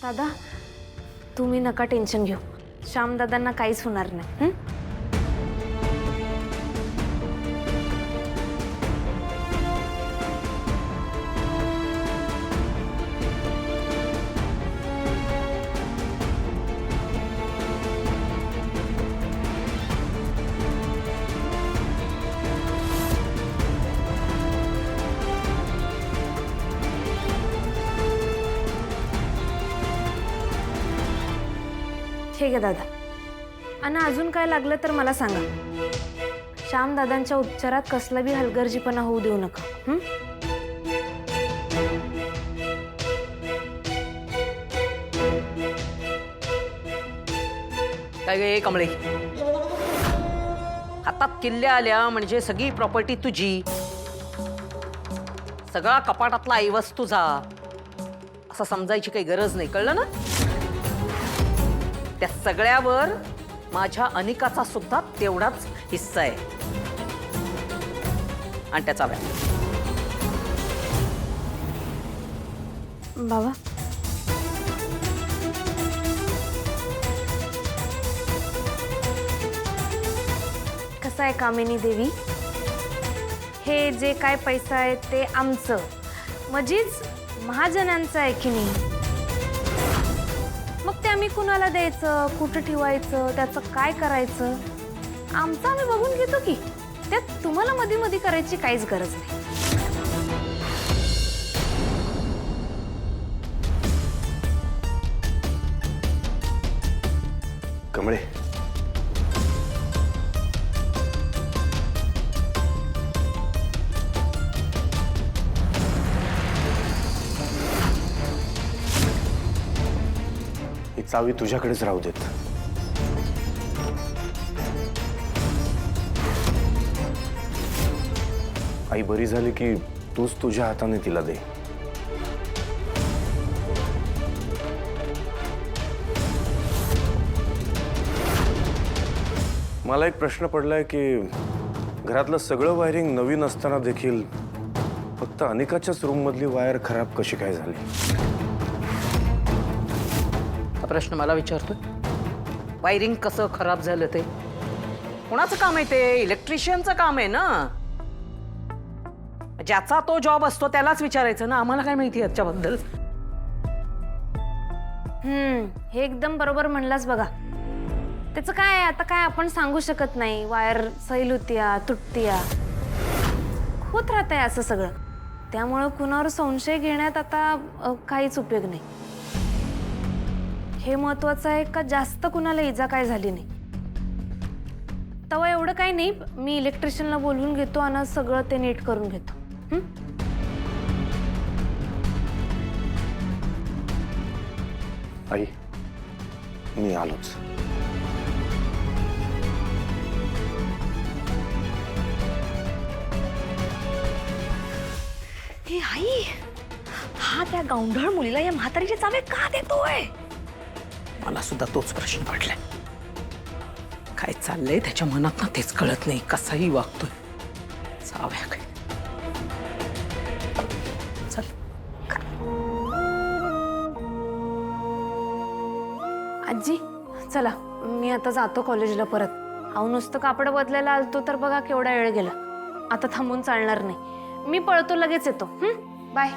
दादा तुम्ही नका टेन्शन घेऊ, श्याम दादांना काहीच होणार नाही. ठीक आहे दादा. आणि अजून काय लागलं तर मला सांगा. श्याम दादांच्या उपचारात कसला बी हलगर्जीपणा होऊ देऊ नका. काय गे कमळे, हातात किल्ल्या आल्या म्हणजे सगळी प्रॉपर्टी तुझी, सगळा कपाटातला ऐवज तुझा असं समजायची काही गरज नाही, कळलं ना? त्या सगळ्यावर माझ्या अनिकाचा सुद्धा तेवढाच हिस्सा आहे आणि त्याचा व्याप. बाबा कसं आहे कामिनी देवी, हे जे काय पैसा आहे ते आमचं म्हणजेच महाजनांचं आहे की नाही. मग ते आम्ही कुणाला द्यायचं, कुठं ठेवायचं, त्याचं काय करायचं आमचं आम्ही बघून घेतो की. त्यात तुम्हाला मध्ये मध्ये करायची काहीच गरज नाही. कमळे, ही चावी तुझ्याकडेच राहू देत. आई बरी झाली की तूच तुझ्या हाताने तिला दे. मला एक प्रश्न पडलाय की घरातलं सगळं वायरिंग नवीन असताना देखील फक्त अनिकाच्याच रूम मधली वायर खराब कशी काय झाली? हा प्रश्न मला विचारतोय? वायरिंग कसं खराब झालं ते कोणाचं काम आहे? ते इलेक्ट्रिशियनचं काम आहे ना. ज्याचा तो जॉब असतो त्यालाच विचारायचं ना, आम्हाला काय माहिती याच्याबद्दल. हे एकदम बरोबर म्हणलास बघा. त्याचं काय आता काय आपण सांगू शकत नाही. वायर सैल होतीया, तुटतीया, होत राहतंय असं सगळं. त्यामुळं कुणावर संशय घेण्यात आता काहीच उपयोग नाही. हे महत्वाचं आहे का जास्त कुणाला इजा काय झाली नाही. तेव्हा एवढं काही नाही, मी इलेक्ट्रिशियनला बोलवून घेतो आणि सगळं ते नीट करून घेतो. आई, मी आलोच. हे आई, हा त्या गावंढळ मुलीला या म्हातारीचे चावे का देतोय? मला सुद्धा तोच प्रश्न पडलाय. काय चाललंय त्याच्या मनात ना तेच कळत नाही. कसाही वागतोय. चाव्या काय. चल. आजी चला, मी आता जातो कॉलेजला परत. अहो नुसतं कापड बदलायला आलतो तर बघा केवढा वेळ गेला. आता थांबून चालणार नाही. मी पळतो, लगेच येतो. बाय.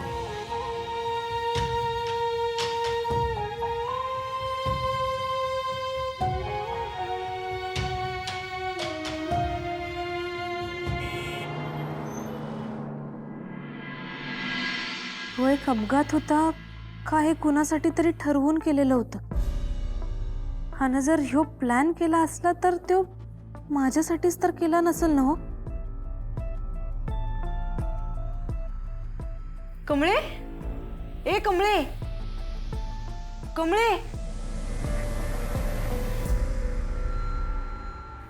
हो, एक अपघात होता का हे कुणासाठी तरी ठरवून केलेलं होतं. हानं जर ह्यो प्लॅन केला असला तर तो माझ्यासाठीच तर केला नसेल ना. हो कमळे, ए कमळे, कमळे,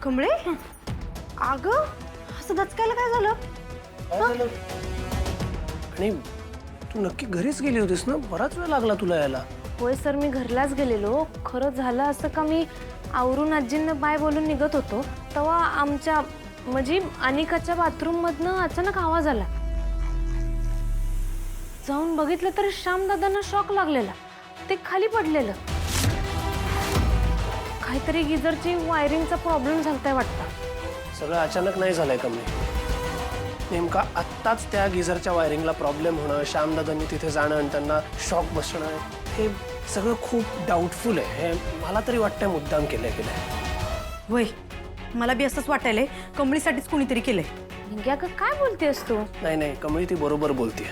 कमळे, अगं असं दचकायला काय झालं? आणि तू नक्की घरीच गेली होतीस ना? बराच वेळ लागला तुला यायला. होय सर, मी घरलाच गेलेलो. खरं झालं असं का मी आवरून आजींना बाय बोलून निघत होतो तेव्हा आमच्या म्हणजे अनिकाच्या बाथरूम मधनं अचानक आवाज आला. जाऊन बघितलं तर श्याम दादांना शॉक लागलेला. ते स्फटिक खाली पडलेलं. काहीतरी गिझरची वायरिंगचा प्रॉब्लेम झालताय वाटतं. सगळं अचानक नाही झालंय कमळे. नेमका आत्ताच त्या गिझरच्या वायरिंगला प्रॉब्लेम होणं, श्यामदादांनी तिथे जाणं आणि त्यांना शॉक बसणं, हे सगळं खूप डाऊटफुल आहे. हे मला तरी वाटतंय मुद्दाम केलंय. वय मला बी असंच वाटायलंय कमळीसाठीच कोणीतरी केलंय. निंग्या का काय बोलतेस तू? नाही कमळी ती बरोबर बोलतीये.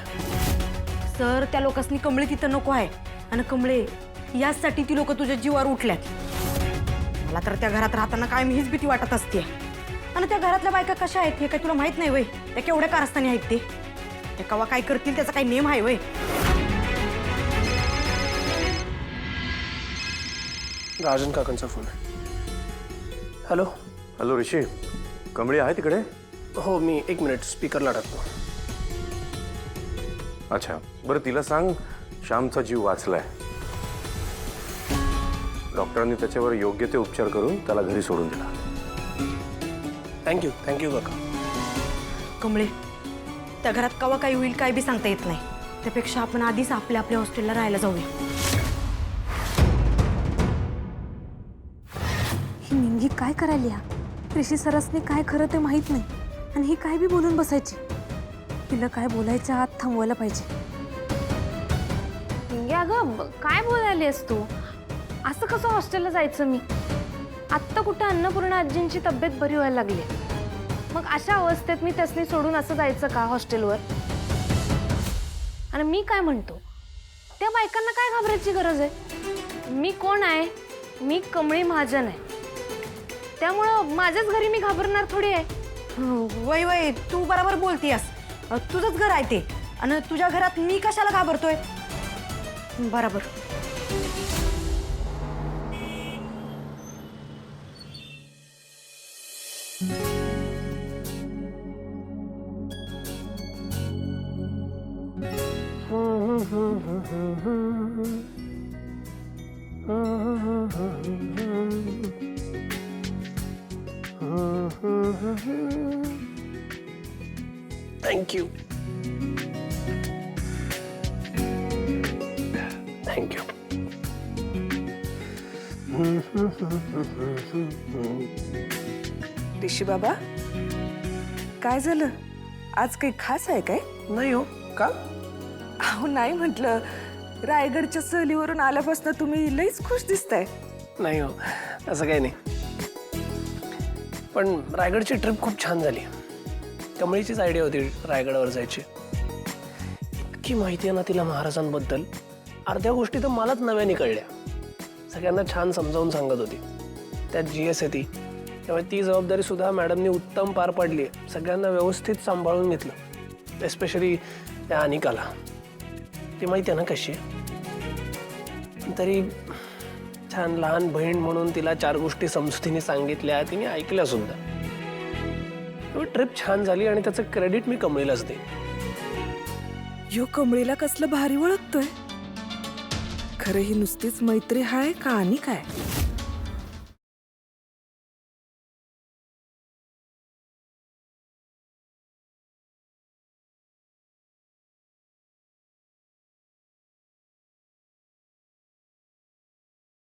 सर त्या लोकांनी कमळे तिथं नको आहे आणि कमळे याचसाठी ती लोक तुझ्या जीवावर उठल्यात. मला तर त्या घरात राहताना काय हीच भीती वाटत असते. आणि त्या घरातल्या बायका कशा आहेत हे काय तुला माहित नाही वय? त्या केवढ्या कारस्थानी आहेत ते कवा काय करतील त्याचा काही नेम आहे वय? राजन काकांचा फोन आहे. हॅलो. हॅलो ऋषी, कमळी आहे तिकडे? हो, मी 1 मिनिट स्पीकरला टाकतो. अच्छा, बरं तिला सांग श्यामचा जीव वाचलाय. डॉक्टरांनी त्याच्यावर योग्य ते उपचार करून त्याला घरी सोडून दिला. थँक्यू काका. कमळे त्या घरात कवा काही होईल काय बी सांगता येत नाही. त्यापेक्षा आपण आधीच आपल्या हॉस्टेलला राहायला जाऊया. ही निंगी काय करायली? ऋषी सरसने काय खरं ते माहित नाही आणि ही काय बी बोलून बसायची. तिला काय बोलायच्या आत थांबवायला पाहिजे. निंगी अगं काय बोलायलीस तू? असं कसं हॉस्टेलला जायचं मी? आत्ता कुठं अन्नपूर्णा आजींची तब्येत बरी व्हायला लागली. मग अशा अवस्थेत मी त्यासनी सोडून असं जायचं का हॉस्टेलवर? आणि मी काय म्हणतो, त्या बायकांना काय घाबरायची गरज आहे? मी कोण आहे? मी कमळी महाजन आहे. त्यामुळं माझ्याच घरी मी घाबरणार थोडी आहे. वय वय तू बरोबर बोलतीयस. तुझंच घर आहे ते आणि तुझ्या घरात मी कशाला घाबरतोय? बरोबर. थँक्यू. ऋषी बाबा, काय झालं? आज काही खास आहे काय? नाही हो. का? अहो नाही म्हटलं, रायगडच्या सहलीवरून आल्यापासून तुम्ही लईच खुश दिसताय. नाही हो, असं काही नाही. पण रायगडची ट्रिप खूप छान झाली. कमळीचीच आयडिया होती रायगडावर जायची. इतकी माहिती आहे ना तिला महाराजांबद्दल. अर्ध्या गोष्टी तर मलाच नव्याने कळल्या. सगळ्यांना छान समजावून सांगत होती. त्यात GS आहे ती, त्यामुळे ती जबाबदारी सुद्धा मॅडमनी उत्तम पार पाडली आहे. सगळ्यांना व्यवस्थित सांभाळून घेतलं. एस्पेशली त्या अनिकाला. ती माहिती आहे ना कशी आहे. तरी छान लहान बहीण म्हणून तिला 4 गोष्टी समजुतीने सांगितल्या, तिने ऐकल्या सुद्धा. ट्रिप छान झाली आणि त्याचं क्रेडिट मी कमळीलाच दे. यो कमळीला कसलं भारी ओळखतोय. खरं ही नुसतीच मैत्री हाय का आणि काय?